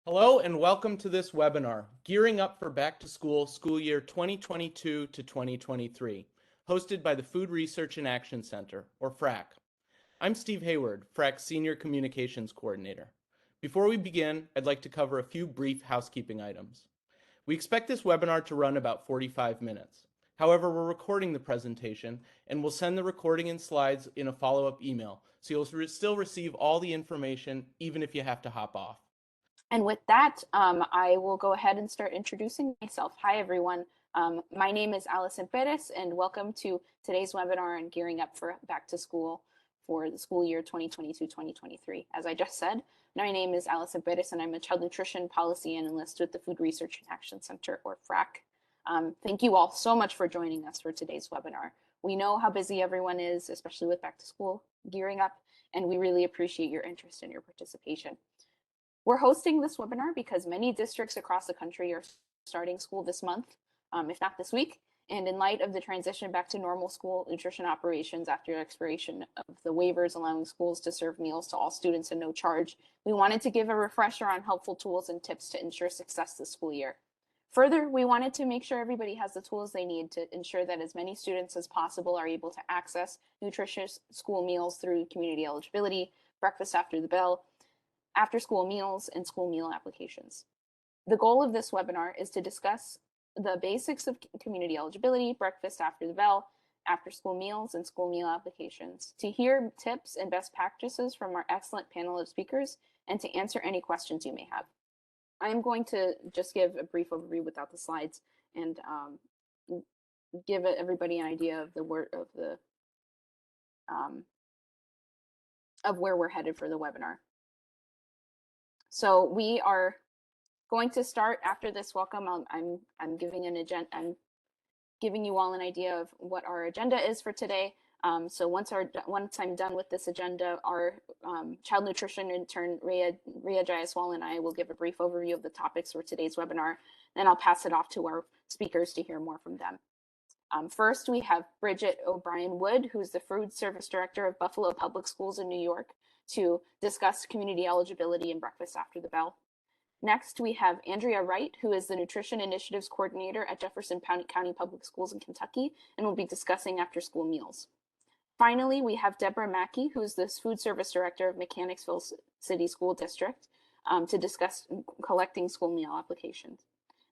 Hello and welcome to this webinar, Gearing Up for Back to School, School Year 2022 to 2023, hosted by the Food Research and Action Center, or FRAC. I'm Steve Hayward, FRAC's Senior Communications Coordinator. Before we begin, I'd like to cover a few brief housekeeping items. We expect this webinar to run about 45 minutes. However, we're recording the presentation and we'll send the recording and slides in a follow-up email, so you'll still receive all the information even if you have to hop off. And with that, I will go ahead and start introducing myself. Hi, everyone. My name is Allison Perez, and welcome to today's webinar on gearing up for back to school for the school year 2022-2023. As I just said, my name is Allison Perez, and I'm a child nutrition policy analyst with the Food Research and Action Center, or FRAC. Thank you all so much for joining us for today's webinar. We know how busy everyone is, especially with back to school gearing up, and we really appreciate your interest and your participation. We're hosting this webinar because many districts across the country are starting school this month, if not this week. And in light of the transition back to normal school nutrition operations after expiration of the waivers allowing schools to serve meals to all students at no charge, we wanted to give a refresher on helpful tools and tips to ensure success this school year. Further, we wanted to make sure everybody has the tools they need to ensure that as many students as possible are able to access nutritious school meals through community eligibility, breakfast after the bell, after school meals, and school meal applications. The goal of this webinar is to discuss the basics of community eligibility, breakfast after the bell, after school meals, and school meal applications, to hear tips and best practices from our excellent panel of speakers, and to answer any questions you may have. I am going to just give a brief overview without the slides and give everybody an idea of of where we're headed for the webinar. So we are going to start after this welcome. I'm giving an agenda. I'm giving you all an idea of what our agenda is for today. So once I'm done with this agenda, our child nutrition intern Ria Jayaswal and I will give a brief overview of the topics for today's webinar. Then I'll pass it off to our speakers to hear more from them. First, we have Bridget O'Brien Wood, who's the Food Service Director of Buffalo Public Schools in New York, to discuss community eligibility and breakfast after the bell. Next, we have Andrea Wright, who is the Nutrition Initiatives Coordinator at Jefferson County Public Schools in Kentucky, and will be discussing after school meals. Finally, we have Deb Mackey, who is the Food Service Director of Mechanicsville City School District, to discuss collecting school meal applications.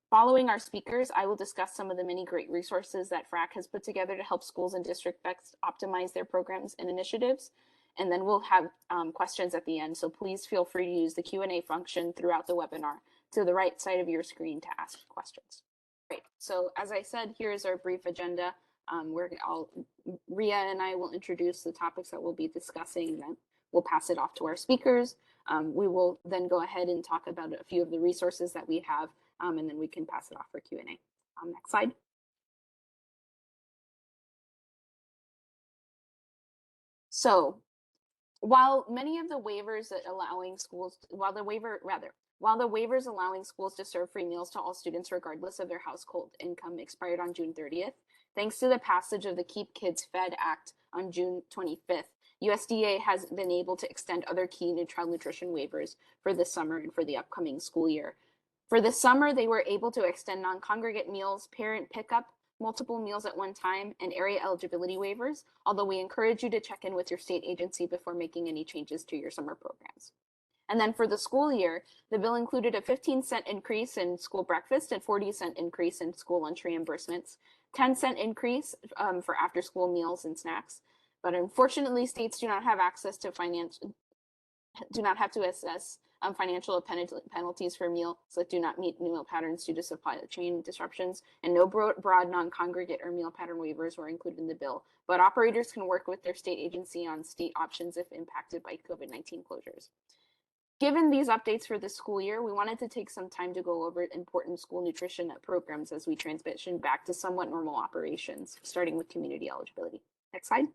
Following our speakers, I will discuss some of the many great resources that FRAC has put together to help schools and districts best optimize their programs and initiatives. And then we'll have questions at the end. So please feel free to use the Q&A function throughout the webinar to the right side of your screen to ask questions. Great. So as I said, here's our brief agenda. Ria and I will introduce the topics that we'll be discussing, and then we'll pass it off to our speakers. We will then go ahead and talk about a few of the resources that we have, and then we can pass it off for Q&A. Next slide. So while many of the waivers allowing schools, while the waivers allowing schools to serve free meals to all students regardless of their household income expired on June 30th, thanks to the passage of the Keep Kids Fed Act on June 25th, USDA has been able to extend other key child nutrition waivers for this summer and for the upcoming school year. For the summer, they were able to extend non-congregate meals, parent pickup, multiple meals at one time, and area eligibility waivers, although we encourage you to check in with your state agency before making any changes to your summer programs. And then for the school year, the bill included a 15-cent increase in school breakfast and 40-cent increase in school lunch reimbursements, 10-cent increase for after-school meals and snacks. But unfortunately, states do not have access to assess financial penalties for meals that do not meet meal patterns due to supply chain disruptions, and no broad non-congregate or meal pattern waivers were included in the bill. But operators can work with their state agency on state options if impacted by COVID-19 closures. Given these updates for this school year, we wanted to take some time to go over important school nutrition programs as we transition back to somewhat normal operations, starting with community eligibility. Next slide.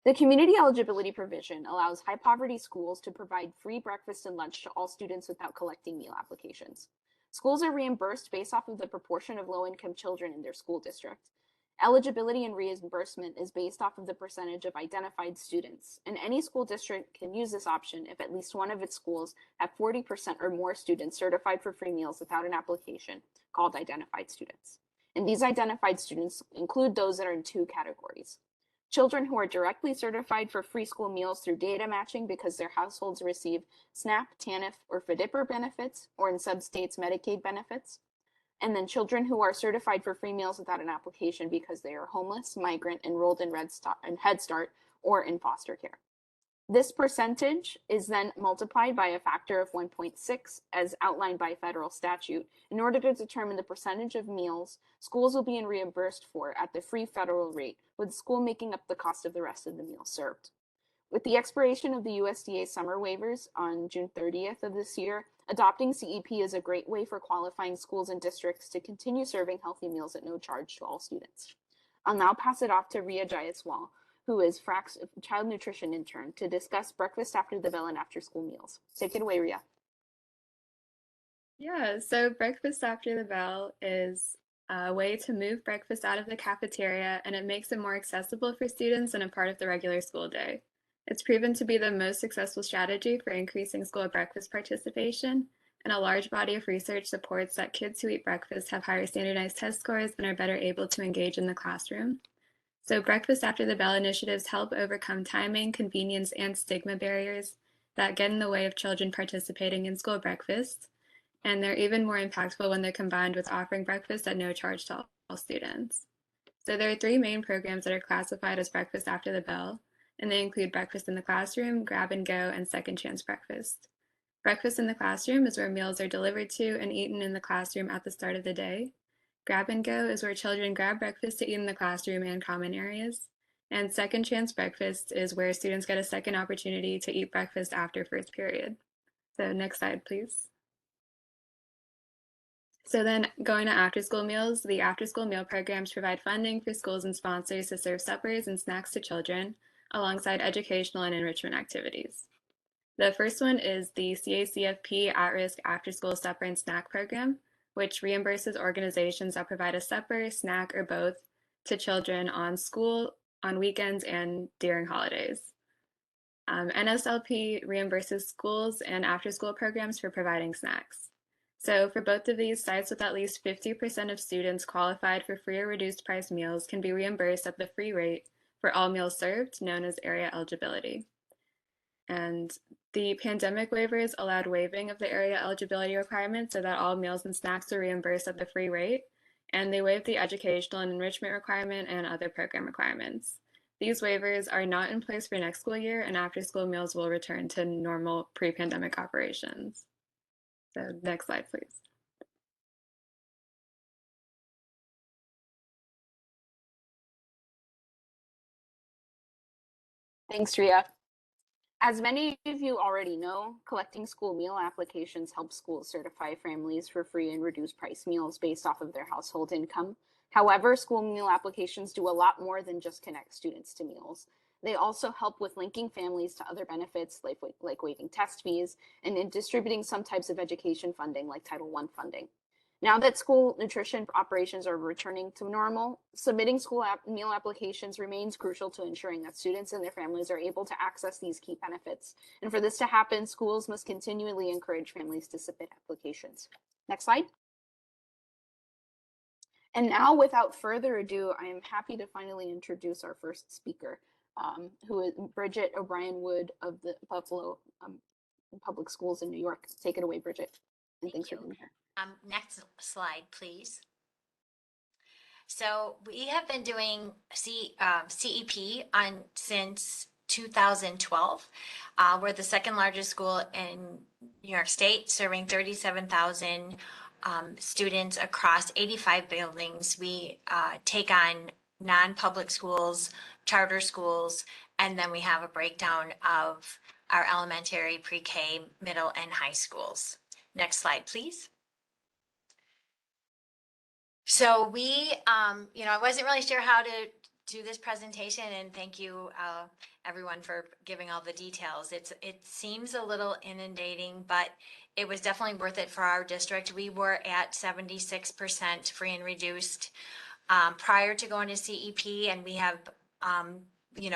The Community Eligibility Provision allows high poverty schools to provide free breakfast and lunch to all students without collecting meal applications. Schools are reimbursed based off of the proportion of low-income children in their school district. Eligibility and reimbursement is based off of the percentage of identified students, and any school district can use this option if at least one of its schools have 40% or more students certified for free meals without an application, called identified students. And these identified students include those that are in two categories. Children who are directly certified for free school meals through data matching because their households receive SNAP, TANF, or FDIPR benefits, or in some states, Medicaid benefits. And then children who are certified for free meals without an application because they are homeless, migrant, enrolled in Head Start, or in foster care. This percentage is then multiplied by a factor of 1.6 as outlined by federal statute in order to determine the percentage of meals schools will be reimbursed for at the free federal rate, with the school making up the cost of the rest of the meals served. With the expiration of the USDA summer waivers on June 30th of this year, adopting CEP is a great way for qualifying schools and districts to continue serving healthy meals at no charge to all students. I'll now pass it off to Ria Jayaswal, who is FRAC's child nutrition intern, to discuss breakfast after the bell and after school meals. Take it away, Ria. Yeah, so breakfast after the bell is a way to move breakfast out of the cafeteria, and it makes it more accessible for students and a part of the regular school day. It's proven to be the most successful strategy for increasing school breakfast participation, and a large body of research supports that kids who eat breakfast have higher standardized test scores and are better able to engage in the classroom. So breakfast after the bell initiatives help overcome timing, convenience, and stigma barriers that get in the way of children participating in school breakfast. And they're even more impactful when they're combined with offering breakfast at no charge to all students. So there are three main programs that are classified as breakfast after the bell, and they include breakfast in the classroom, grab and go, and second chance breakfast. Breakfast in the classroom is where meals are delivered to and eaten in the classroom at the start of the day. Grab and go is where children grab breakfast to eat in the classroom and common areas. And second chance breakfast is where students get a second opportunity to eat breakfast after first period. So next slide, please. So then going to after school meals, the after school meal programs provide funding for schools and sponsors to serve suppers and snacks to children alongside educational and enrichment activities. The first one is the CACFP at-risk after school supper and snack program, which reimburses organizations that provide a supper, snack, or both to children on weekends and during holidays. NSLP reimburses schools and after school programs for providing snacks. So for both of these, sites with at least 50% of students qualified for free or reduced price meals can be reimbursed at the free rate for all meals served, known as area eligibility. And the pandemic waivers allowed waiving of the area eligibility requirement so that all meals and snacks are reimbursed at the free rate, and they waived the educational and enrichment requirement and other program requirements. These waivers are not in place for next school year, and after school meals will return to normal pre-pandemic operations. So next slide, please. Thanks, Ria. As many of you already know, collecting school meal applications helps schools certify families for free and reduced price meals based off of their household income. However, school meal applications do a lot more than just connect students to meals. They also help with linking families to other benefits like waiving test fees and in distributing some types of education funding like Title I funding. Now that school nutrition operations are returning to normal, submitting school meal applications remains crucial to ensuring that students and their families are able to access these key benefits. And for this to happen, schools must continually encourage families to submit applications. Next slide. And now, without further ado, I am happy to finally introduce our first speaker, who is Bridget O'Brien Wood of the Buffalo Public Schools in New York. Take it away, Bridget. And thanks for being here. Next slide, please. So we have been doing CEP since 2012. We're the second largest school in New York State, serving 37,000 students across 85 buildings. We take on non-public schools, charter schools, and then we have a breakdown of our elementary, pre-K, middle, and high schools. Next slide, please. So we, I wasn't really sure how to do this presentation, and thank you everyone for giving all the details. It seems a little inundating, but it was definitely worth it for our district. We were at 76% free and reduced prior to going to CEP, and we have,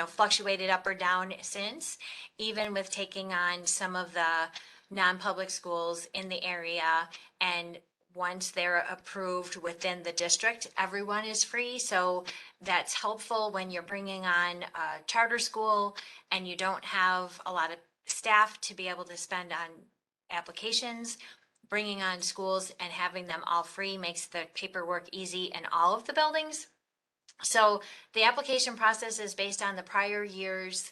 fluctuated up or down since, even with taking on some of the non-public schools in the area. And once they're approved within the district, everyone is free. So that's helpful when you're bringing on a charter school and you don't have a lot of staff to be able to spend on applications. Bringing on schools and having them all free makes the paperwork easy in all of the buildings. So the application process is based on the prior year's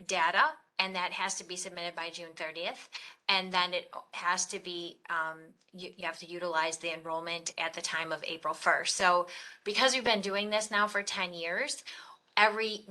data, and that has to be submitted by June 30th. And then it has to be, you have to utilize the enrollment at the time of April 1st. So because we've been doing this now for 10 years,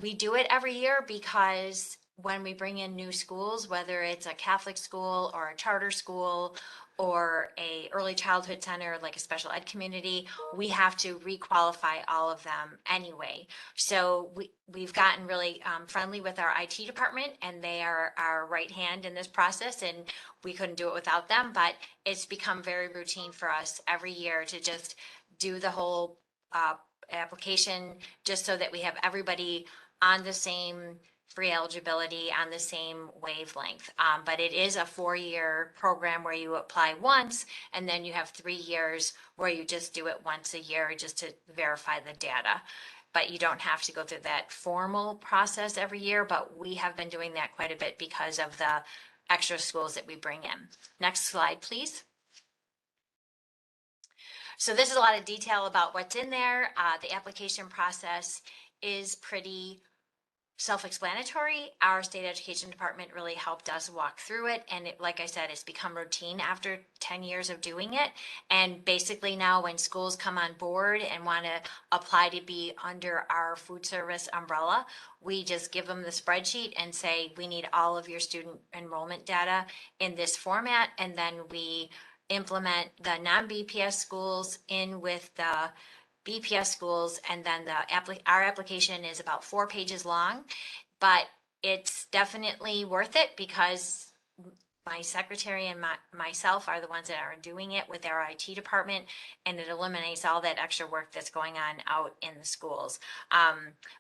we do it every year, because when we bring in new schools, whether it's a Catholic school or a charter school or a early childhood center, like a special ed community, we have to requalify all of them anyway. So we've gotten really friendly with our IT department, and they are our right hand in this process, and we couldn't do it without them. But it's become very routine for us every year to just do the whole application, just so that we have everybody on the same free eligibility, on the same wavelength. But it is a 4-year program where you apply once, and then you have 3 years where you just do it once a year just to verify the data. But you don't have to go through that formal process every year, but we have been doing that quite a bit because of the extra schools that we bring in. Next slide, please. So this is a lot of detail about what's in there. The application process is pretty self-explanatory. Our state education department really helped us walk through it. And like I said, it's become routine after 10 years of doing it. And basically now when schools come on board and want to apply to be under our food service umbrella, we just give them the spreadsheet and say, we need all of your student enrollment data in this format. And then we implement the non-BPS schools in with the BPS schools, and then our application is about 4 pages long, but it's definitely worth it, because my secretary and myself are the ones that are doing it with our IT department, and it eliminates all that extra work that's going on out in the schools.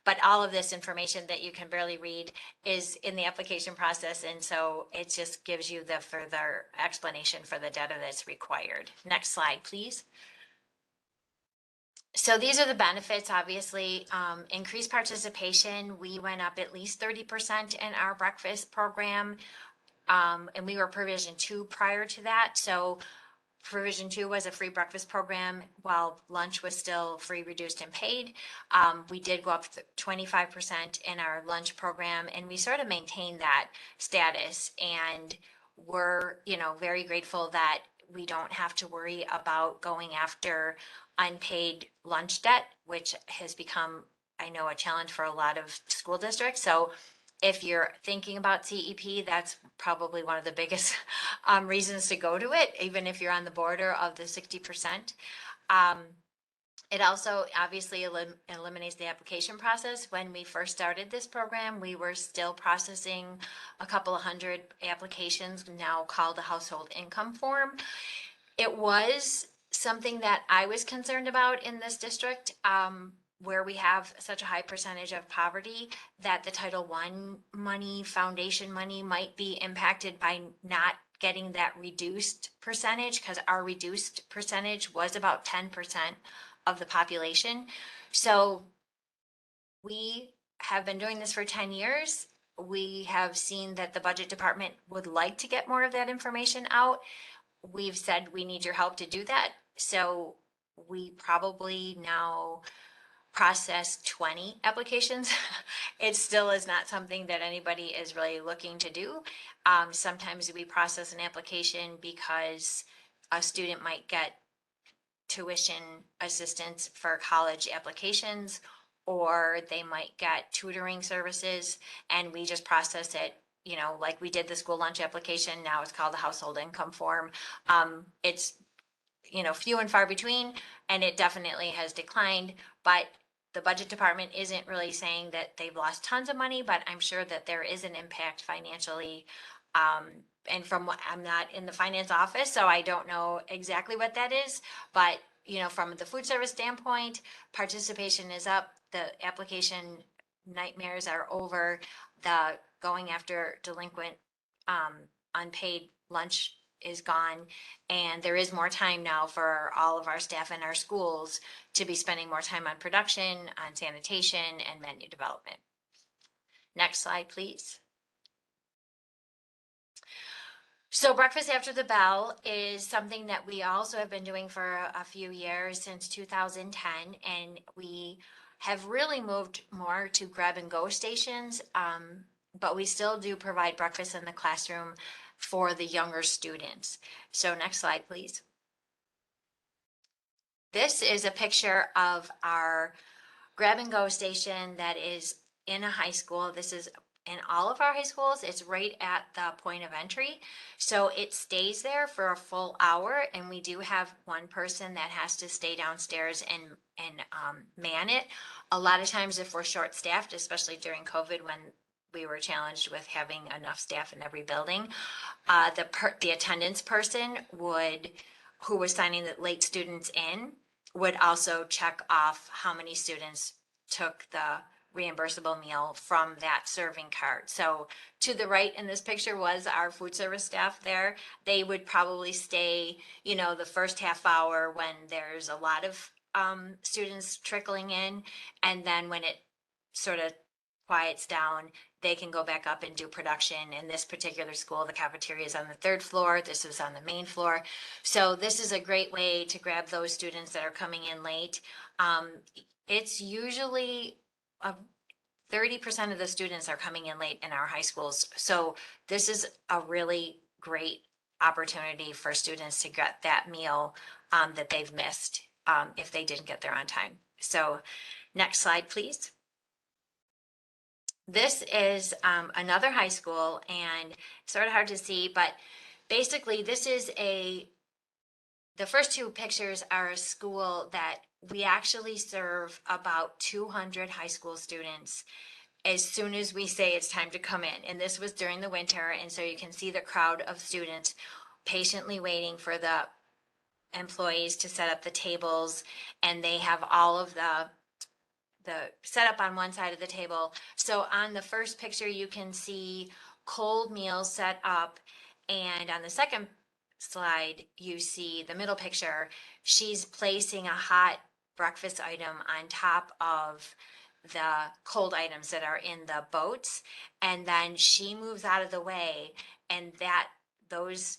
But all of this information that you can barely read is in the application process, and so it just gives you the further explanation for the data that's required. Next slide, please. So these are the benefits, obviously. Increased participation. We went up at least 30% in our breakfast program, and we were Provision 2 prior to that. So Provision 2 was a free breakfast program while lunch was still free, reduced, and paid. We did go up 25% in our lunch program, and we sort of maintained that status. And we're, very grateful that we don't have to worry about going after unpaid lunch debt, which has become, I know, a challenge for a lot of school districts. So if you're thinking about CEP, that's probably one of the biggest reasons to go to it, even if you're on the border of the 60%. It also obviously eliminates the application process. When we first started this program, we were still processing a couple of hundred applications, now called a household income form. It was something that I was concerned about in this district, where we have such a high percentage of poverty, that the Title I money, foundation money, might be impacted by not getting that reduced percentage, because our reduced percentage was about 10% of the population. So we have been doing this for 10 years. We have seen that the budget department would like to get more of that information out. We've said we need your help to do that. So we probably now process 20 applications. It still is not something that anybody is really looking to do. Sometimes we process an application because a student might get tuition assistance for college applications, or they might get tutoring services, and we just process it, like we did the school lunch application. Now it's called the household income form. It's, few and far between, and it definitely has declined, but the budget department isn't really saying that they've lost tons of money, but I'm sure that there is an impact financially. And from what, I'm not in the finance office, so I don't know exactly what that is, but from the food service standpoint, participation is up, the application nightmares are over, the going after delinquent, unpaid lunch is gone. And there is more time now for all of our staff in our schools to be spending more time on production, on sanitation, and menu development. Next slide, please. So breakfast after the bell is something that we also have been doing for a few years, since 2010, and we have really moved more to grab and go stations, but we still do provide breakfast in the classroom for the younger students. So next slide, please. This is a picture of our grab and go station that is in a high school. This is in all of our high schools. It's right at the point of entry. So it stays there for a full hour, and we do have one person that has to stay downstairs and man it. A lot of times if we're short staffed, especially during COVID when we were challenged with having enough staff in every building, the attendance person who was signing the late students in, would also check off how many students took the reimbursable meal from that serving cart. So to the right in this picture was our food service staff there. They would probably stay, the first half hour when there's a lot of students trickling in. And then when it sort of quiets down, they can go back up and do production. In this particular school, the cafeteria is on the 3rd floor. This is on the main floor. So this is a great way to grab those students that are coming in late. It's usually 30% of the students are coming in late in our high schools. So this is a really great opportunity for students to get that meal that they've missed if they didn't get there on time. So next slide, please. This is another high school, and sort of hard to see, but basically this is the first two pictures are a school that we actually serve about 200 high school students as soon as we say it's time to come in. And this was during the winter, and so you can see the crowd of students patiently waiting for the employees to set up the tables, and they have all of the setup on one side of the table. So on the first picture, you can see cold meals set up. And on the second slide, you see the middle picture. She's placing a hot breakfast item on top of the cold items that are in the boats. And then she moves out of the way, and those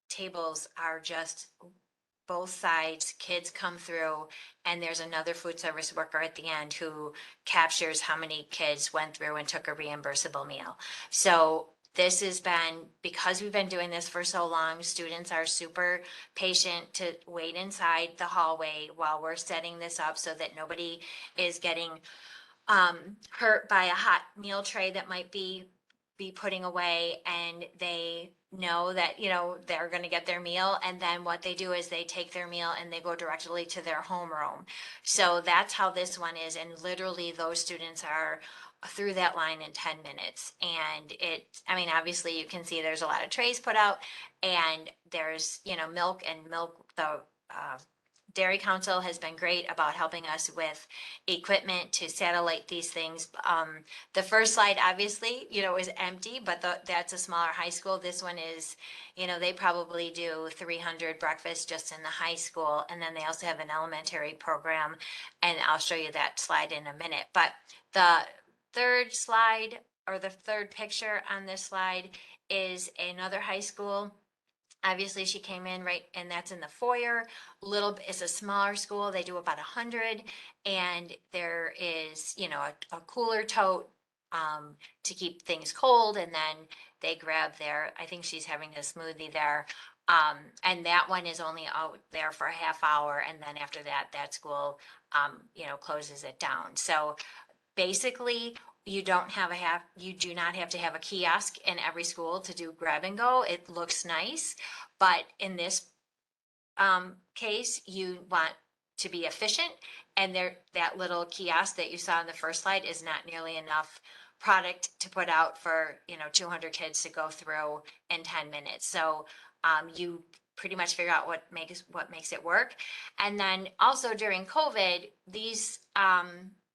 tables are just both sides, kids come through, and there's another food service worker at the end who captures how many kids went through and took a reimbursable meal. So this has been, because we've been doing this for so long, students are super patient to wait inside the hallway while we're setting this up so that nobody is getting hurt by a hot meal tray that might be putting away, and they know that they're going to get their meal, and then what they do is they take their meal and they go directly to their homeroom. So that's how this one is, and literally those students are through that line in 10 minutes. And obviously you can see there's a lot of trays put out, and there's milk, the Dairy Council has been great about helping us with equipment to satellite these things. The first slide obviously, is empty, but that's a smaller high school. This one is, they probably do 300 breakfasts just in the high school. And then they also have an elementary program, and I'll show you that slide in a minute. But the third slide, or the third picture on this slide, is another high school. Obviously she came in right, and that's in the foyer. It's a smaller school. They do about 100, and there is, a cooler tote to keep things cold. And then they grab I think she's having a smoothie there. And that one is only out there for a half hour. And then after that school, closes it down. So basically, you do not have to have a kiosk in every school to do grab and go. It looks nice, but in this case, you want to be efficient, and that little kiosk that you saw in the first slide is not nearly enough product to put out for 200 kids to go through in 10 minutes. So you pretty much figure out what makes it work. And then also during COVID, these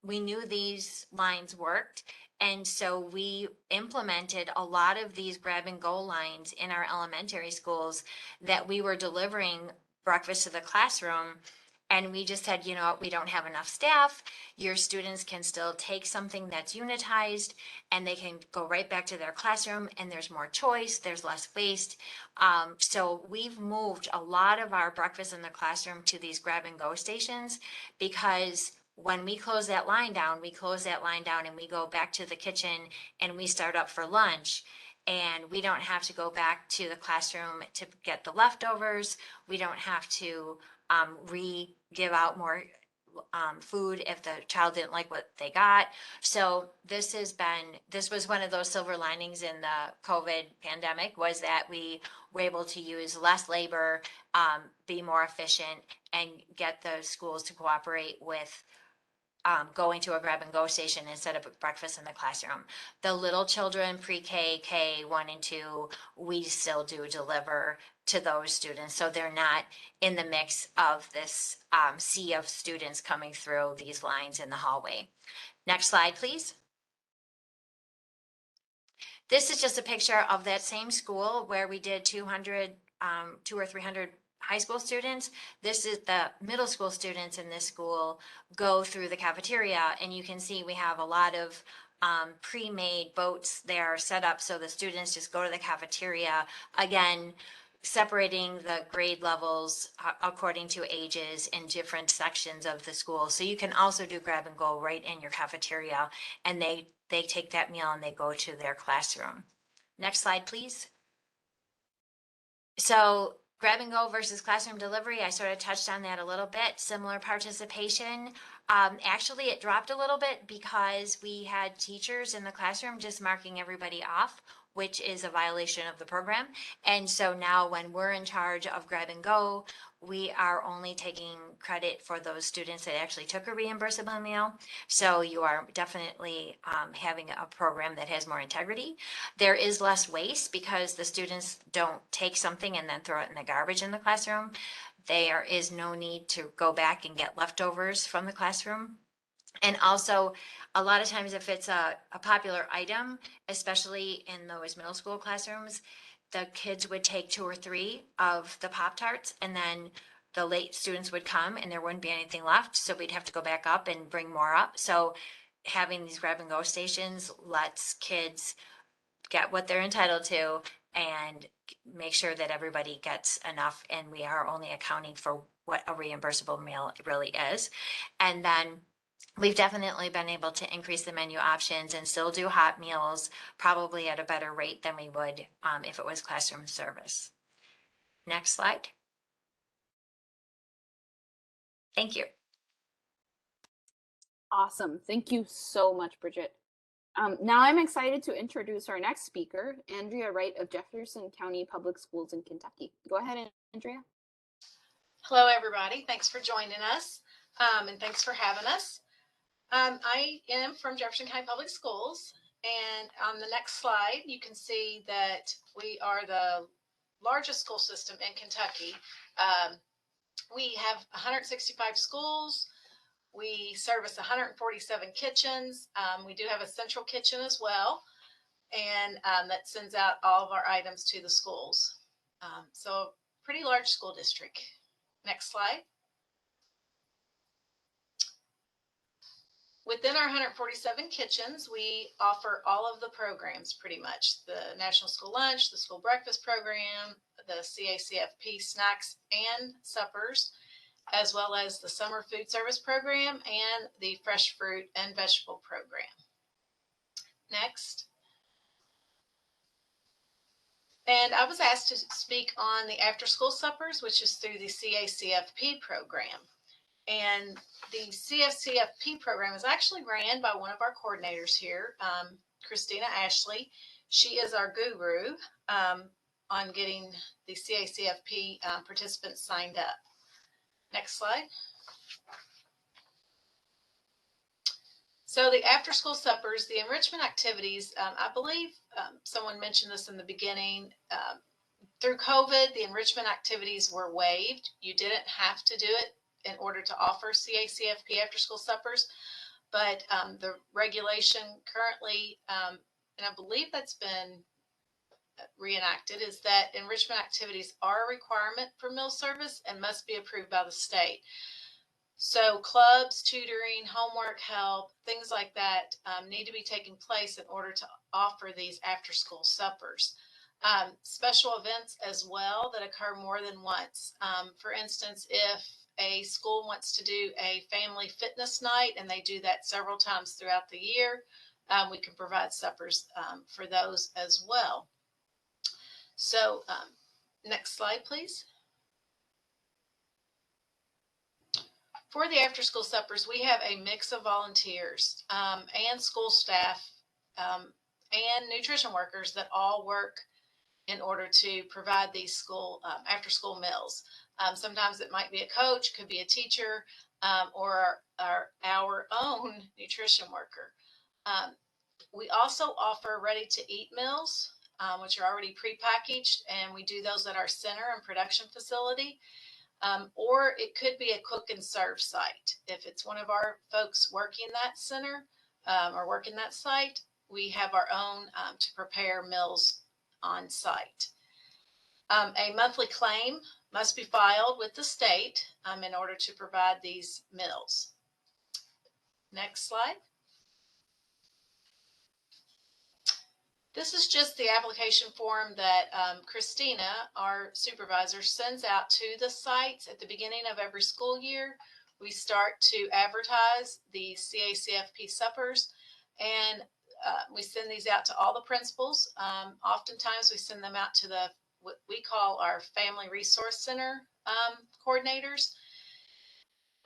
we knew these lines worked. And so we implemented a lot of these grab and go lines in our elementary schools that we were delivering breakfast to the classroom. And we just said, you know, we don't have enough staff. Your students can still take something that's unitized and they can go right back to their classroom, and there's more choice, there's less waste. So we've moved a lot of our breakfast in the classroom to these grab and go stations, because when we close that line down, and we go back to the kitchen and we start up for lunch. And we don't have to go back to the classroom to get the leftovers. We don't have to give out more food if the child didn't like what they got. So this was one of those silver linings in the COVID pandemic, was that we were able to use less labor, be more efficient, and get the schools to cooperate with going to a grab and go station instead of breakfast in the classroom. The little children, pre-K, K1 and 2, we still do deliver to those students. So they're not in the mix of this sea of students coming through these lines in the hallway. Next slide, please. This is just a picture of that same school where we did 200 or 300 high school students. This is the middle school students in this school go through the cafeteria, and you can see we have a lot of pre-made boats there set up so the students just go to the cafeteria, again separating the grade levels according to ages in different sections of the school. So you can also do grab and go right in your cafeteria, and they take that meal and they go to their classroom. Next slide, please. So grab and go versus classroom delivery, I sort of touched on that a little bit. Similar participation. Actually, it dropped a little bit because we had teachers in the classroom just marking everybody off, which is a violation of the program. And so now when we're in charge of grab and go, we are only taking credit for those students that actually took a reimbursable meal. So you are definitely having a program that has more integrity. There is less waste because the students don't take something and then throw it in the garbage in the classroom. There is no need to go back and get leftovers from the classroom. And also, a lot of times if it's a popular item, especially in those middle school classrooms, the kids would take 2 or 3 of the Pop-Tarts, and then the late students would come and there wouldn't be anything left. So we'd have to go back up and bring more up. So having these grab and go stations lets kids get what they're entitled to and make sure that everybody gets enough, and we are only accounting for what a reimbursable meal really is. And then we've definitely been able to increase the menu options and still do hot meals, probably at a better rate than we would if it was classroom service. Next slide. Thank you. Awesome. Thank you so much, Bridget. Now I'm excited to introduce our next speaker, Andrea Wright of Jefferson County Public Schools in Kentucky. Go ahead, Andrea. Hello, everybody. Thanks for joining us, and thanks for having us. I am from Jefferson County Public Schools, and on the next slide, you can see that we are the largest school system in Kentucky. We have 165 schools. We service 147 kitchens. We do have a central kitchen as well, and that sends out all of our items to the schools. So a pretty large school district. Next slide. Within our 147 kitchens, we offer all of the programs pretty much. The National School Lunch, the School Breakfast Program, the CACFP snacks and suppers, as well as the Summer Food Service Program and the Fresh Fruit and Vegetable Program. Next. And I was asked to speak on the after school suppers, which is through the CACFP program. And the CACFP program is actually ran by one of our coordinators here, Christina Ashley. She is our guru on getting the CACFP participants signed up. Next slide. So the after school suppers, the enrichment activities, I believe someone mentioned this in the beginning. Through COVID, the enrichment activities were waived. You didn't have to do it in order to offer CACFP after school suppers, but the regulation currently, and I believe that's been reenacted, is that enrichment activities are a requirement for meal service and must be approved by the state. So clubs, tutoring, homework help, things like that need to be taking place in order to offer these after school suppers. Special events as well that occur more than once. For instance, if a school wants to do a family fitness night and they do that several times throughout the year, we can provide suppers for those as well. So next slide, please. For the after school suppers, we have a mix of volunteers and school staff and nutrition workers that all work in order to provide these school after school meals. Sometimes it might be a coach, could be a teacher, or our own nutrition worker. We also offer ready to eat meals, which are already prepackaged, and we do those at our center and production facility. Or it could be a cook and serve site. If it's one of our folks working that center or working that site, we have our own to prepare meals on site. A monthly claim must be filed with the state in order to provide these meals. Next slide. This is just the application form that Christina, our supervisor, sends out to the sites at the beginning of every school year. We start to advertise the CACFP suppers, and we send these out to all the principals. Oftentimes we send them out to what we call our Family Resource Center coordinators.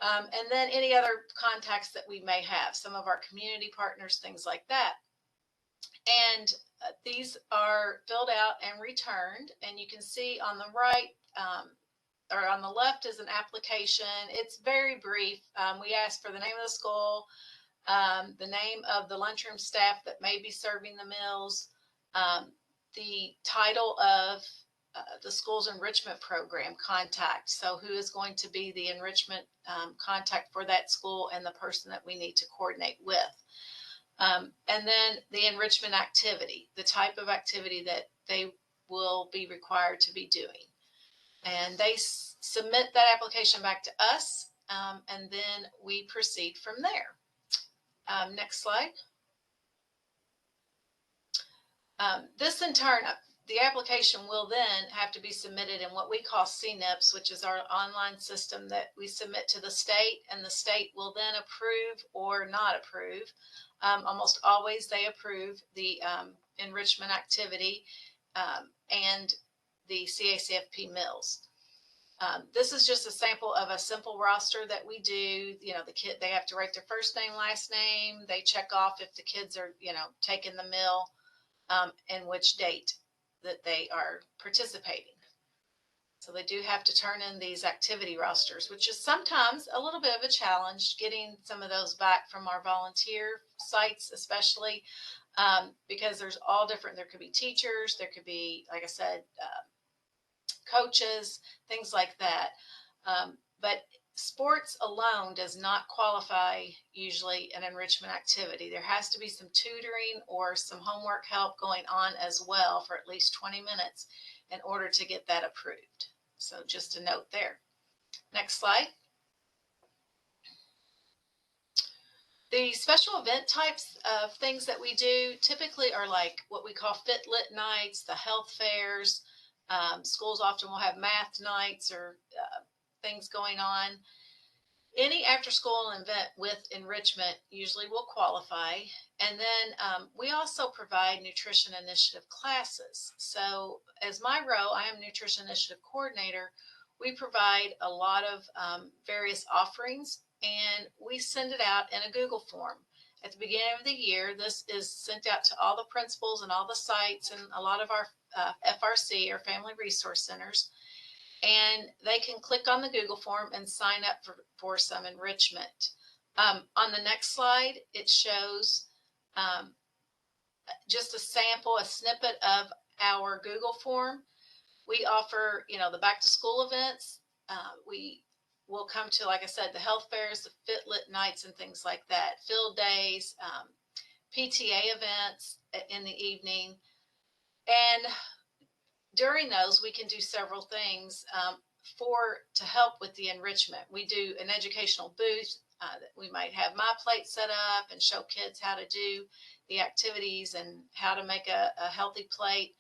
And then any other contacts that we may have, some of our community partners, things like that. And these are filled out and returned, and you can see on the right or on the left is an application. It's very brief. We ask for the name of the school, the name of the lunchroom staff that may be serving the meals, the title of the school's enrichment program contact. So who is going to be the enrichment contact for that school and the person that we need to coordinate with. And then the enrichment activity, the type of activity that they will be required to be doing. And they submit that application back to us, and then we proceed from there. Next slide. This in turn, the application will then have to be submitted in what we call CNIPS, which is our online system that we submit to the state, and the state will then approve or not approve. Almost always they approve the enrichment activity and the CACFP meals. This is just a sample of a simple roster that we do. You know, the kid, they have to write their first name, last name. They check off if the kids are, you know, taking the meal and which date that they are participating. So they do have to turn in these activity rosters, which is sometimes a little bit of a challenge getting some of those back from our volunteer sites, especially because there's all different, there could be teachers, there could be, like I said, coaches, things like that. But sports alone does not qualify usually an enrichment activity. There has to be some tutoring or some homework help going on as well for at least 20 minutes in order to get that approved. So just a note there. Next slide. The special event types of things that we do typically are like what we call Fit Lit nights, the health fairs. Schools often will have math nights or things going on. Any after school event with enrichment usually will qualify. And then we also provide nutrition initiative classes. So as my role, I am nutrition initiative coordinator. We provide a lot of various offerings, and we send it out in a Google form. At the beginning of the year, this is sent out to all the principals and all the sites and a lot of our FRC or Family Resource Centers. And they can click on the Google form and sign up for some enrichment. On the next slide, it shows just a sample, a snippet of our Google form. We offer, the back to school events. We will come to, like I said, the health fairs, the fit lit nights and things like that, field days, PTA events in the evening. And during those, we can do several things to help with the enrichment. We do an educational booth. We might have My Plate set up and show kids how to do the activities and how to make a healthy plate.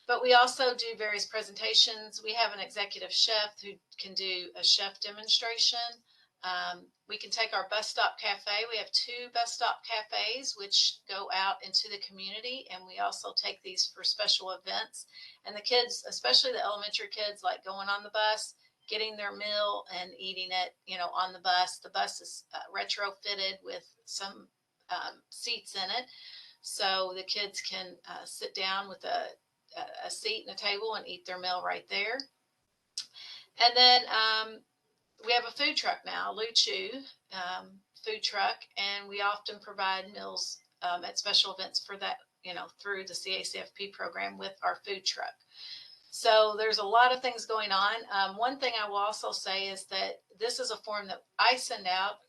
But we also do various presentations. We have an executive chef who can do a chef demonstration. We can take our bus stop cafe. We have 2 bus stop cafes which go out into the community, and we also take these for special events. And the kids, especially the elementary kids, like going on the bus, getting their meal and eating it, on the bus. The bus is retrofitted with some seats in it, so the kids can sit down with a seat and a table and eat their meal right there. And then we have a food truck now, Luchu food truck, and we often provide meals at special events for that, through the CACFP program with our food truck. So there's a lot of things going on. One thing I will also say is that this is a form that I send out,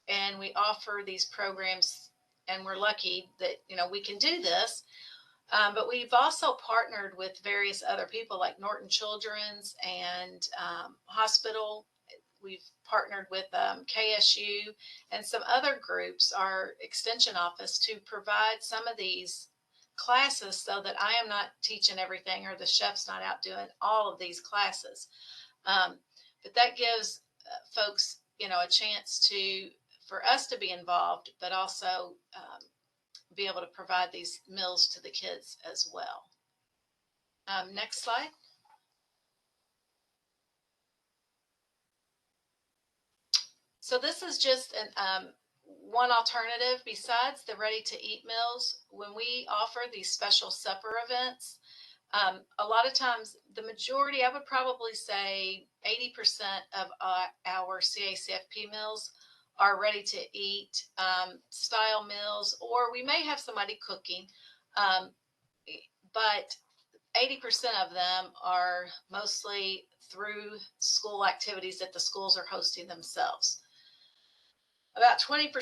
and we offer these programs, and we're lucky that, we can do this. But we've also partnered with various other people like Norton Children's and Hospital. We've partnered with KSU and some other groups, our extension office, to provide some of these classes so that I am not teaching everything or the chef's not out doing all of these classes. But that gives folks, a chance for us to be involved, but also be able to provide these meals to the kids as well. Next slide. So this is just one alternative besides the ready-to-eat meals. When we offer these special supper events, a lot of times, the majority, I would probably say 80% of our CACFP meals are ready to eat style meals, or we may have somebody cooking, but 80% of them are mostly through school activities that the schools are hosting themselves. About 20%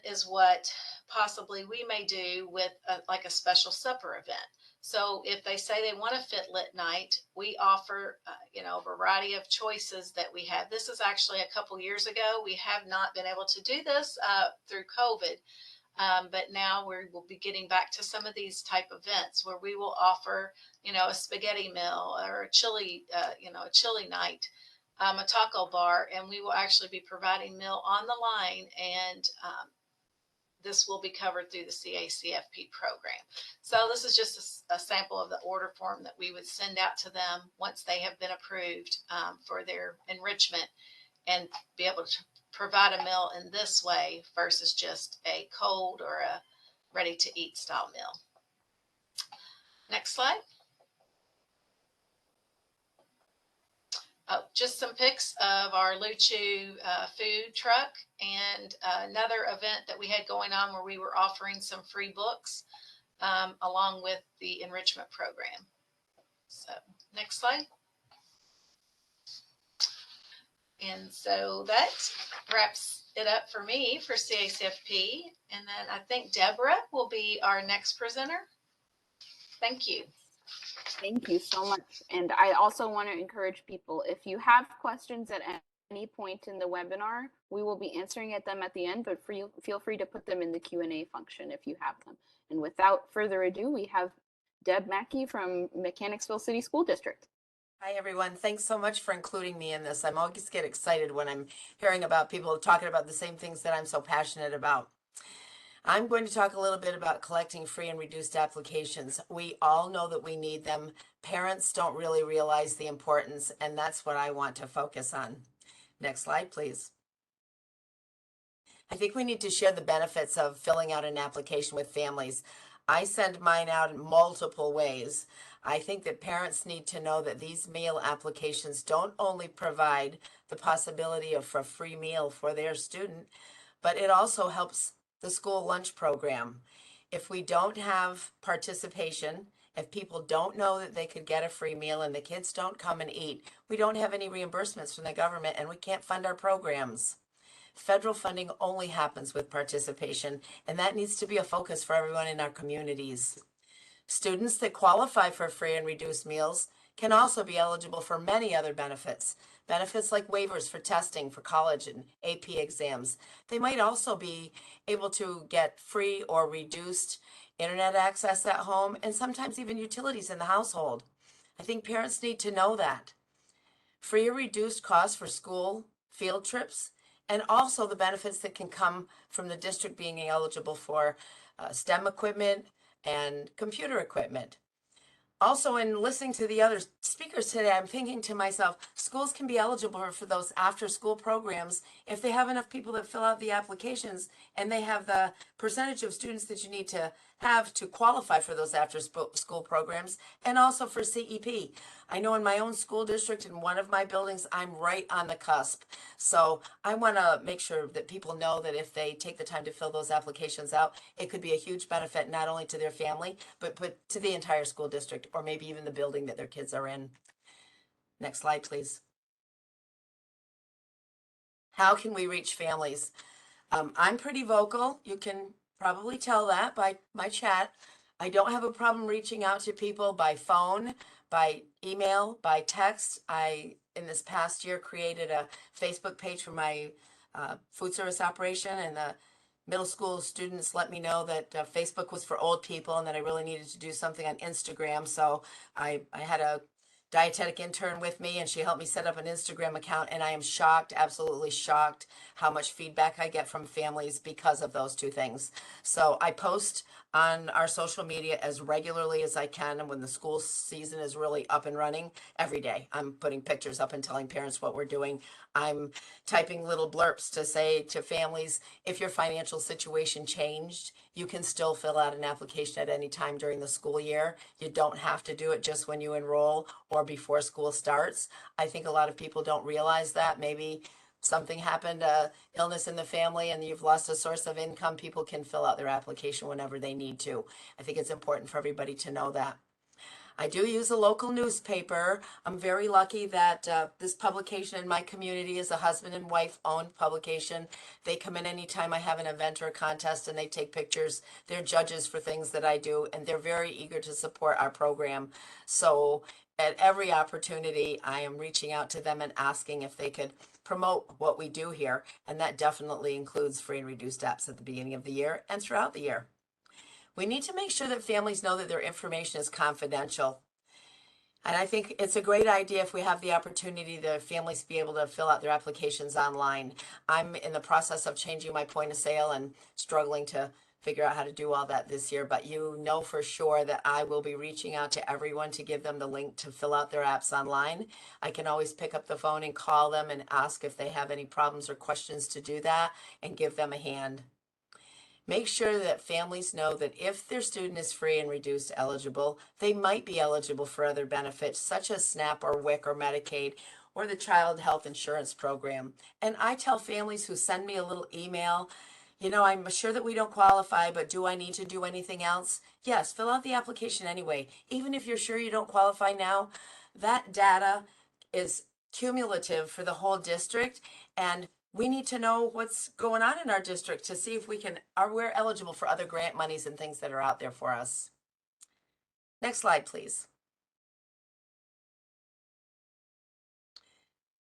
is what possibly we may do with like a special supper event. So if they say they want a fit lit night, we offer, a variety of choices that we have. This is actually a couple years ago. We have not been able to do this through COVID, but now we will be getting back to some of these type events where we will offer, a spaghetti meal or a chili, a chili night, a taco bar, and we will actually be providing meal on the line, and this will be covered through the CACFP program. So this is just a sample of the order form that we would send out to them once they have been approved for their enrichment, and be able to provide a meal in this way versus just a cold or a ready-to-eat style meal. Next slide. Oh, just some pics of our Luchu food truck, and another event that we had going on where we were offering some free books along with the enrichment program. So next slide. And so that wraps it up for me for CACFP. And then I think Deborah will be our next presenter. Thank you. Thank you so much. And I also want to encourage people, if you have questions at any point in the webinar, we will be answering them at the end, but feel free to put them in the Q&A function if you have them. And without further ado, we have Deb Mackey from Mechanicsville City School District. Hi, everyone. Thanks so much for including me in this. I'm always get excited when I'm hearing about people talking about the same things that I'm so passionate about. I'm going to talk a little bit about collecting free and reduced applications. We all know that we need them. Parents don't really realize the importance, and that's what I want to focus on. Next slide, please. I think we need to share the benefits of filling out an application with families. I send mine out in multiple ways. I think that parents need to know that these meal applications don't only provide the possibility of a free meal for their student, but it also helps the school lunch program. If we don't have participation If people don't know that they could get a free meal and the kids don't come and eat, we don't have any reimbursements from the government and we can't fund our programs. Federal funding only happens with participation, and that needs to be a focus for everyone in our communities. Students that qualify for free and reduced meals can also be eligible for many other benefits. Benefits like waivers for testing for college and AP exams. They might also be able to get free or reduced internet access at home and sometimes even utilities in the household. I think parents need to know that. Free or reduced costs for school, field trips, and also the benefits that can come from the district being eligible for STEM equipment and computer equipment. Also, in listening to the other speakers today, I'm thinking to myself, schools can be eligible for those after-school programs if they have enough people that fill out the applications and they have the percentage of students that you need to have to qualify for those after-school programs, and also for CEP. I know in my own school district, in one of my buildings, I'm right on the cusp. So I want to make sure that people know that if they take the time to fill those applications out, it could be a huge benefit not only to their family, but to the entire school district, or maybe even the building that their kids are in. Next slide, please. How can we reach families? I'm pretty vocal. You can probably tell that by my chat. I don't have a problem reaching out to people by phone, by email, by text. I, in this past year, created a Facebook page for my food service operation, and the middle school students let me know that Facebook was for old people and that I really needed to do something on Instagram. So I had a dietetic intern with me and she helped me set up an Instagram account, and I am shocked, absolutely shocked, how much feedback I get from families because of those two things. So I post on our social media as regularly as I can, and when the school season is really up and running, every day I'm putting pictures up and telling parents what we're doing. I'm typing little blurbs to say to families, if your financial situation changed, you can still fill out an application at any time during the school year. You don't have to do it just when you enroll or before school starts. I think a lot of people don't realize that. Maybe something happened, illness in the family, and you've lost a source of income. People can fill out their application whenever they need to. I think it's important for everybody to know that. I do use a local newspaper. I'm very lucky that this publication in my community is a husband and wife owned publication. They come in anytime I have an event or a contest and they take pictures. They're judges for things that I do, and they're very eager to support our program. So at every opportunity, I am reaching out to them and asking if they could promote what we do here. And that definitely includes free and reduced apps at the beginning of the year and throughout the year. We need to make sure that families know that their information is confidential. And I think it's a great idea if we have the opportunity to families be able to fill out their applications online. I'm in the process of changing my point of sale and struggling to figure out how to do all that this year, but you know for sure that I will be reaching out to everyone to give them the link to fill out their apps online. I can always pick up the phone and call them and ask if they have any problems or questions to do that and give them a hand. Make sure that families know that if their student is free and reduced eligible, they might be eligible for other benefits such as SNAP or WIC or Medicaid or the Child Health Insurance Program. And I tell families who send me a little email, you know, I'm sure that we don't qualify, but do I need to do anything else? Yes, fill out the application anyway. Even if you're sure you don't qualify now, that data is cumulative for the whole district, and we need to know what's going on in our district to see if we're eligible for other grant monies and things that are out there for us. Next slide, please.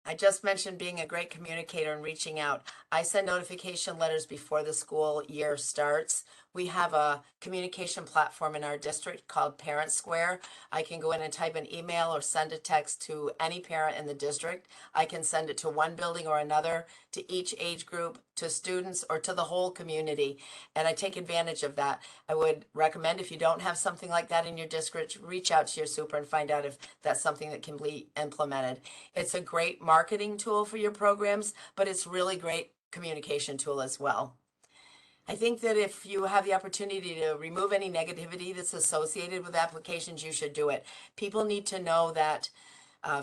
I just mentioned being a great communicator and reaching out. I send notification letters before the school year starts. We have a communication platform in our district called Parent Square. I can go in and type an email or send a text to any parent in the district. I can send it to one building or another, to each age group, to students, or to the whole community. And I take advantage of that. I would recommend, if you don't have something like that in your district, reach out to your super and find out if that's something that can be implemented. It's a great marketing tool for your programs, but it's really great communication tool as well. I think that if you have the opportunity to remove any negativity that's associated with applications, you should do it. People need to know that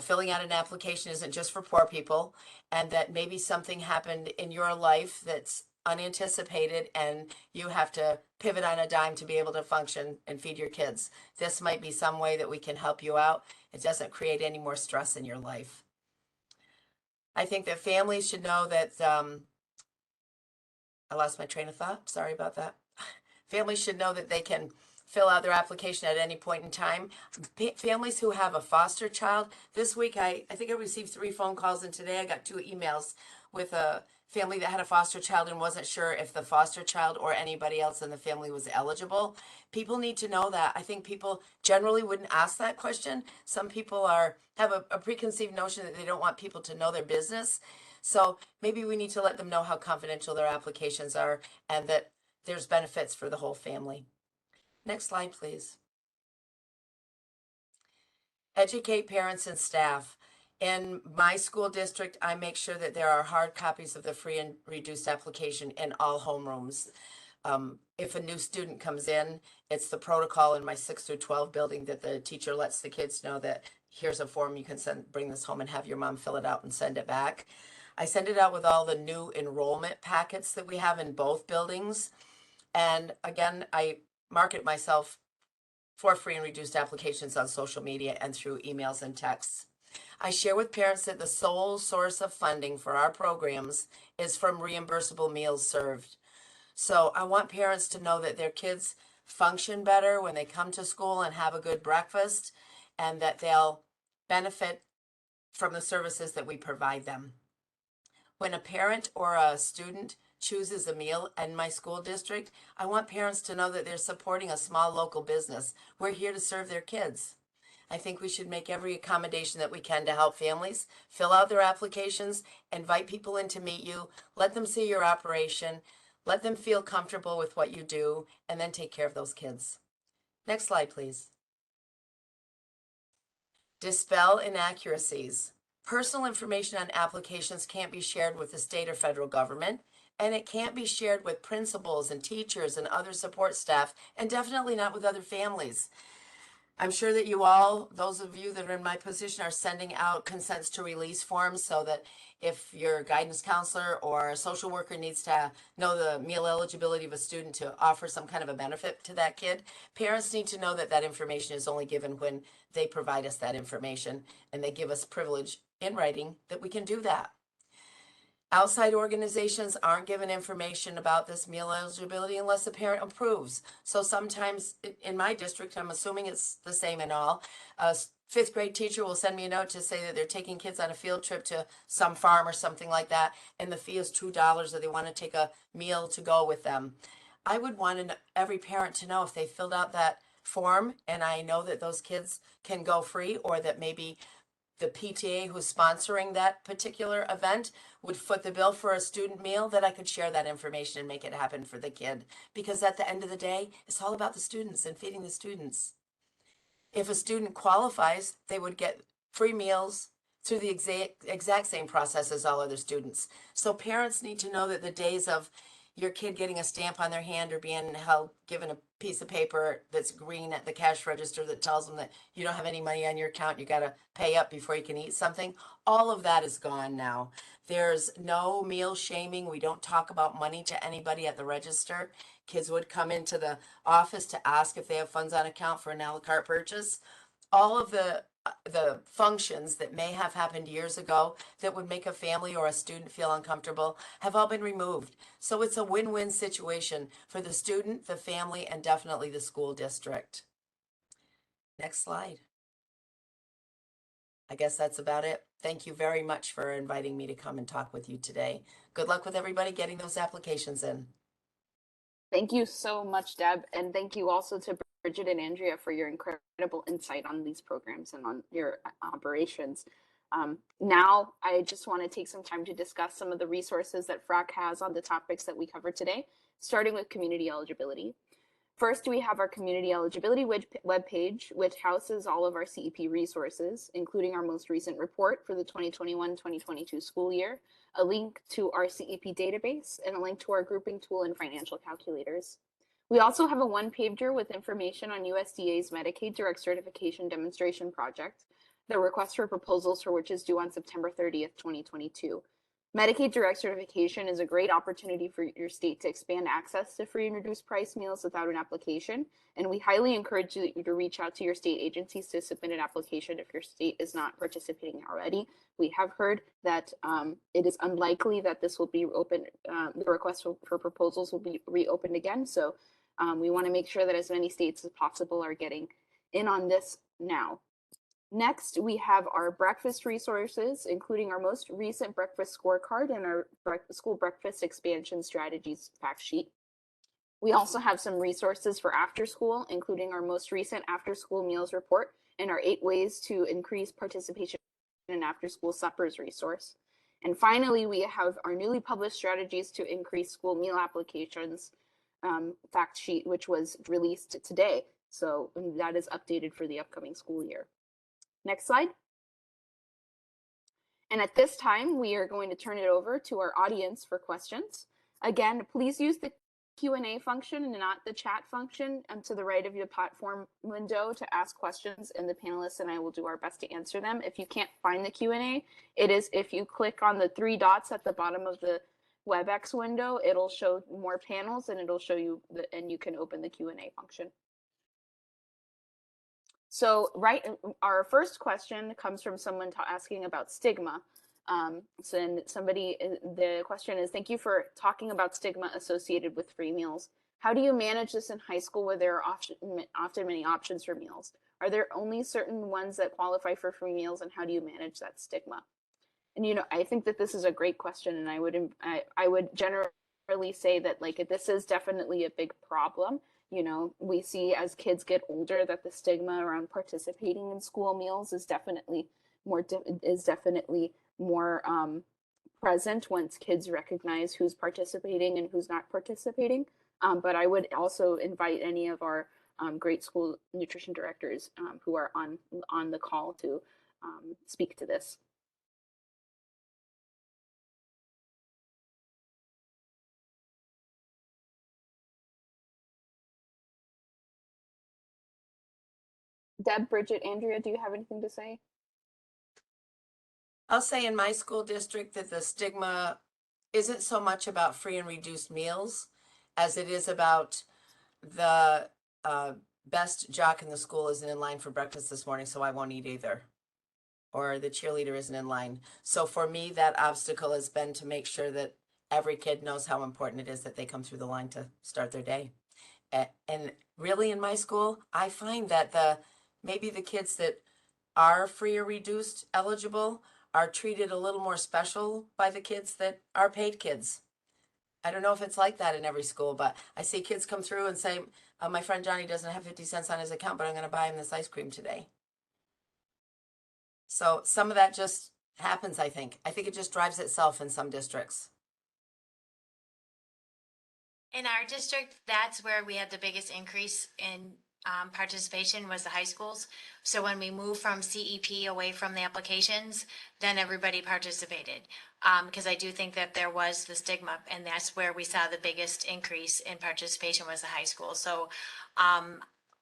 filling out an application isn't just for poor people, and that maybe something happened in your life that's unanticipated and you have to pivot on a dime to be able to function and feed your kids. This might be some way that we can help you out. It doesn't create any more stress in your life. I think that families should know that, I lost my train of thought. Sorry about that. Families should know that they can fill out their application at any point in time. Families who have a foster child, this week I think I received 3 phone calls, and today I got 2 emails with a family that had a foster child and wasn't sure if the foster child or anybody else in the family was eligible. People need to know that. I think people generally wouldn't ask that question. Some people have a preconceived notion that they don't want people to know their business. So maybe we need to let them know how confidential their applications are and that there's benefits for the whole family. Next slide, please. Educate parents and staff. In my school district, I make sure that there are hard copies of the free and reduced application in all homerooms. If a new student comes in, it's the protocol in my 6 through 12 building that the teacher lets the kids know that here's a form you can bring this home and have your mom fill it out and send it back. I send it out with all the new enrollment packets that we have in both buildings. And again, I market myself for free and reduced applications on social media and through emails and texts. I share with parents that the sole source of funding for our programs is from reimbursable meals served. So I want parents to know that their kids function better when they come to school and have a good breakfast, and that they'll benefit from the services that we provide them. When a parent or a student chooses a meal in my school district, I want parents to know that they're supporting a small local business. We're here to serve their kids. I think we should make every accommodation that we can to help families fill out their applications, invite people in to meet you, let them see your operation, let them feel comfortable with what you do, and then take care of those kids. Next slide, please. Dispel inaccuracies. Personal information on applications can't be shared with the state or federal government, and it can't be shared with principals and teachers and other support staff, and definitely not with other families. I'm sure that you all, those of you that are in my position, are sending out consents to release forms so that if your guidance counselor or a social worker needs to know the meal eligibility of a student to offer some kind of a benefit to that kid, parents need to know that that information is only given when they provide us that information and they give us privilege in writing that we can do that. Outside organizations aren't given information about this meal eligibility unless the parent approves. So sometimes in my district, I'm assuming it's the same in all, a 5th grade teacher will send me a note to say that they're taking kids on a field trip to some farm or something like that, and the fee is $2, or they want to take a meal to go with them. I would want every parent to know if they filled out that form, and I know that those kids can go free, or that maybe the PTA who's sponsoring that particular event would foot the bill for a student meal, that I could share that information and make it happen for the kid. Because at the end of the day, it's all about the students and feeding the students. If a student qualifies, they would get free meals through the exact same process as all other students. So parents need to know that the days of your kid getting a stamp on their hand or being given a piece of paper that's green at the cash register that tells them that you don't have any money on your account, you got to pay up before you can eat something, all of that is gone now. There's no meal shaming. We don't talk about money to anybody at the register. Kids would come into the office to ask if they have funds on account for an a la carte purchase. All of the functions that may have happened years ago that would make a family or a student feel uncomfortable have all been removed. So it's a win-win situation for the student, the family, and definitely the school district. Next slide. I guess that's about it. Thank you very much for inviting me to come and talk with you today. Good luck with everybody getting those applications in. Thank you so much, Deb. And thank you also to Bridget and Andrea for your incredible insight on these programs and on your operations. Now, I just want to take some time to discuss some of the resources that FRAC has on the topics that we covered today, starting with community eligibility. First, we have our community eligibility webpage, which houses all of our CEP resources, including our most recent report for the 2021-2022 school year, a link to our CEP database, and a link to our grouping tool and financial calculators. We also have a one-pager with information on USDA's Medicaid Direct Certification Demonstration Project, the request for proposals for which is due on September 30th, 2022. Medicaid direct certification is a great opportunity for your state to expand access to free and reduced price meals without an application. And we highly encourage you to reach out to your state agencies to submit an application if your state is not participating already. We have heard that it is unlikely that this will be open, the request for proposals will be reopened again. So we want to make sure that as many states as possible are getting in on this now. Next, we have our breakfast resources, including our most recent breakfast scorecard and our school breakfast expansion strategies fact sheet. We also have some resources for after school, including our most recent after school meals report and our 8 ways to increase participation in after school suppers resource. And finally, we have our newly published strategies to increase school meal applications fact sheet, which was released today. So that is updated for the upcoming school year. Next slide. And at this time, we are going to turn it over to our audience for questions. Again, please use the Q&A function and not the chat function to the right of your platform window to ask questions, and the panelists and I will do our best to answer them. If you can't find the Q&A, it is if you click on the 3 dots at the bottom of the WebEx window, it'll show more panels and it'll show you, and you can open the Q&A function. So our first question comes from someone asking about stigma. The question is, thank you for talking about stigma associated with free meals. How do you manage this in high school where there are often many options for meals? Are there only certain ones that qualify for free meals, and how do you manage that stigma? And I think that this is a great question, and I would generally say that this is definitely a big problem. We see as kids get older that the stigma around participating in school meals is definitely more present once kids recognize who's participating and who's not participating. But I would also invite any of our great school nutrition directors who are on the call to speak to this. Deb, Bridget, Andrea, do you have anything to say? I'll say in my school district that the stigma isn't so much about free and reduced meals as it is about the best jock in the school isn't in line for breakfast this morning, so I won't eat either. Or the cheerleader isn't in line. So for me, that obstacle has been to make sure that every kid knows how important it is that they come through the line to start their day. And really in my school, I find that maybe the kids that are free or reduced eligible are treated a little more special by the kids that are paid kids. I don't know if it's like that in every school, but I see kids come through and say, my friend Johnny doesn't have 50 cents on his account, but I'm going to buy him this ice cream today. So some of that just happens, I think. I think it just drives itself in some districts. In our district, that's where we had the biggest increase in participation was the high schools. So when we moved from CEP away from the applications, then everybody participated. Because I do think that there was the stigma, and that's where we saw the biggest increase in participation was the high school. So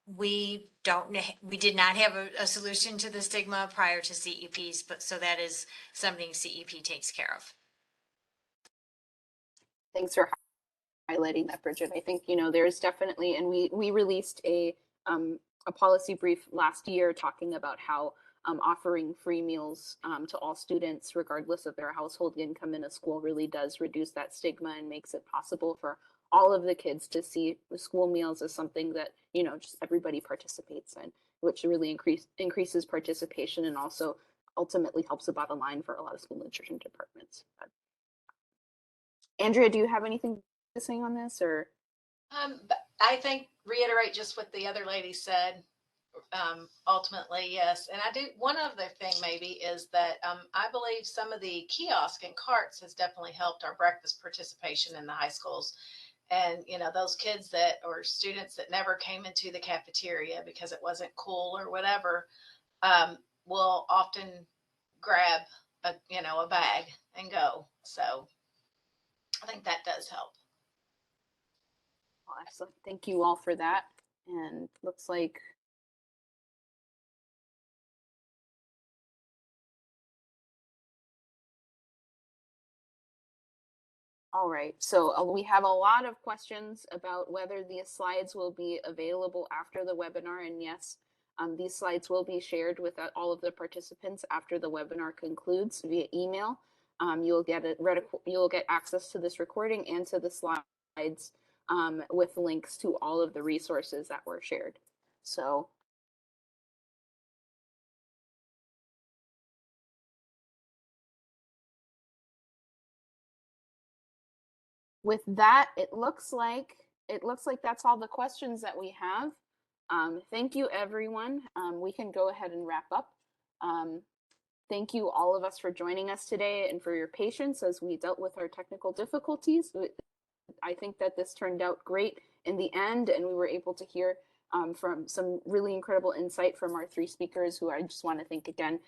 we did not have a solution to the stigma prior to CEPs, but so that is something CEP takes care of. Thanks for highlighting that, Bridget. I think there's definitely, and we released a policy brief last year talking about how offering free meals to all students, regardless of their household income in a school, really does reduce that stigma and makes it possible for all of the kids to see the school meals as something that just everybody participates in, which really increases participation and also ultimately helps the bottom line for a lot of school nutrition departments. But, Andrea, do you have anything to say on this, or? I think reiterate just what the other lady said. Ultimately, yes. And I do, one other thing maybe is that I believe some of the kiosk and carts has definitely helped our breakfast participation in the high schools. And, those kids or students that never came into the cafeteria because it wasn't cool or whatever, will often grab a bag and go. So I think that does help. Well, excellent. Thank you all for that. And looks like All right, so we have a lot of questions about whether the slides will be available after the webinar, and yes, these slides will be shared with all of the participants after the webinar concludes via email. You'll get access to this recording and to the slides with links to all of the resources that were shared. So with that, it looks like that's all the questions that we have. Thank you, everyone. We can go ahead and wrap up. Thank you, all of us, for joining us today and for your patience as we dealt with our technical difficulties. I think that this turned out great in the end, and we were able to hear from some really incredible insight from our three speakers, who I just want to thank again.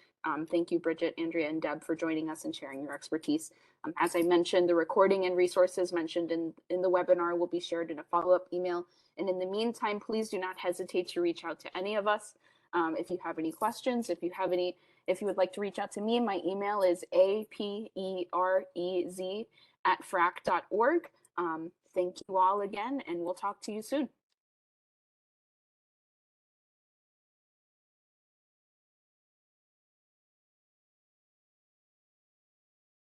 Thank you, Bridget, Andrea, and Deb, for joining us and sharing your expertise. As I mentioned, the recording and resources mentioned in the webinar will be shared in a follow-up email. And in the meantime, please do not hesitate to reach out to any of us if you have any questions. If you would like to reach out to me, my email is aperez@frac.org. Thank you all again, and we'll talk to you soon.